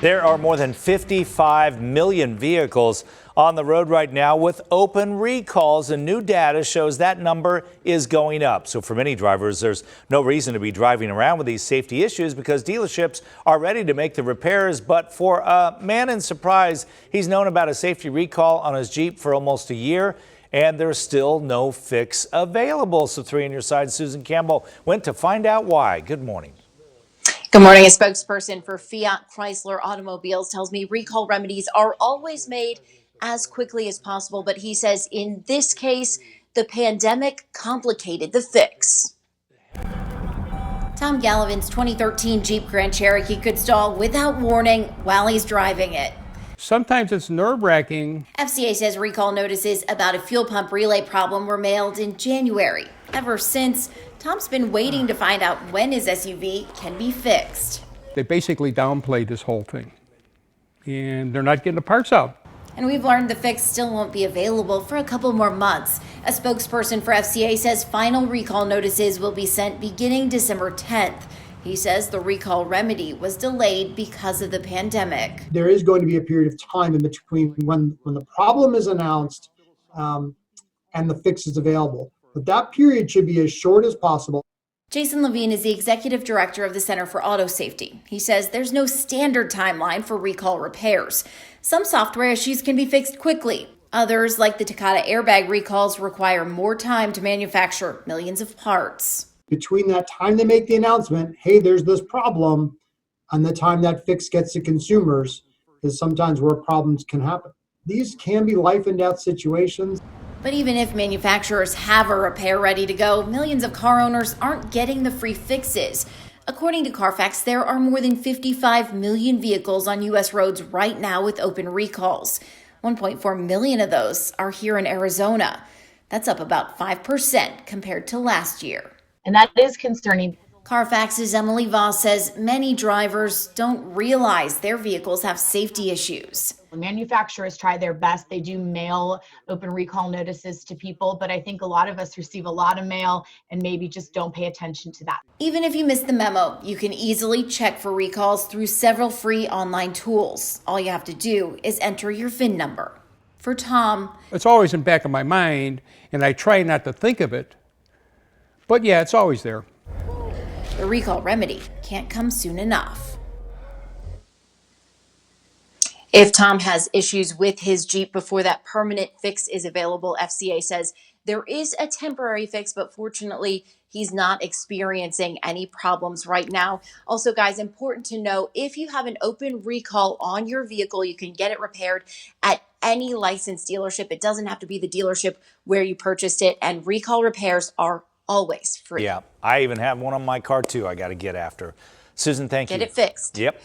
There are more than 55 million vehicles on the road right now with open recalls, and new data shows that number is going up. So for many drivers, there's no reason to be driving around with these safety issues because dealerships are ready to make the repairs. But for a man in Surprise, he's known about a safety recall on his Jeep for almost a year, and there's still no fix available. So 3 on your side, Susan Campbell went to find out why. Good morning. Good morning. A spokesperson for Fiat Chrysler Automobiles tells me recall remedies are always made as quickly as possible. But he says in this case, the pandemic complicated the fix. Tom Gallivan's 2013 Jeep Grand Cherokee could stall without warning while he's driving it. Sometimes it's nerve-wracking. FCA says recall notices about a fuel pump relay problem were mailed in January. Ever since, Tom's been waiting to find out when his SUV can be fixed. They basically downplayed this whole thing, and they're not getting the parts out. And we've learned the fix still won't be available for a couple more months. A spokesperson for FCA says final recall notices will be sent beginning December 10th. He says the recall remedy was delayed because of the pandemic. There is going to be a period of time in between when the problem is announced and the fix is available. But that period should be as short as possible. Jason Levine is the executive director of the Center for Auto Safety. He says there's no standard timeline for recall repairs. Some software issues can be fixed quickly. Others, like the Takata airbag recalls, require more time to manufacture millions of parts. Between that time they make the announcement, hey, there's this problem, and the time that fix gets to consumers is sometimes where problems can happen. These can be life and death situations. But even if manufacturers have a repair ready to go, millions of car owners aren't getting the free fixes. According to Carfax, there are more than 55 million vehicles on U.S. roads right now with open recalls. 1.4 million of those are here in Arizona. That's up about 5% compared to last year. And that is concerning. Carfax's Emily Voss says many drivers don't realize their vehicles have safety issues. Manufacturers try their best. They do mail open recall notices to people, but I think a lot of us receive a lot of mail and maybe just don't pay attention to that. Even if you missed the memo, you can easily check for recalls through several free online tools. All you have to do is enter your VIN number. For Tom, It's always in the back of my mind, and I try not to think of it. But yeah, it's always there. the recall remedy can't come soon enough. If Tom has issues with his Jeep before that permanent fix is available, FCA says there is a temporary fix, but fortunately, he's not experiencing any problems right now. Also, guys, important to know, if you have an open recall on your vehicle, you can get it repaired at any licensed dealership. It doesn't have to be the dealership where you purchased it, and recall repairs are always free. Yeah, I even have one on my car too I got to get after. Susan, thank you. Get it fixed. Yep.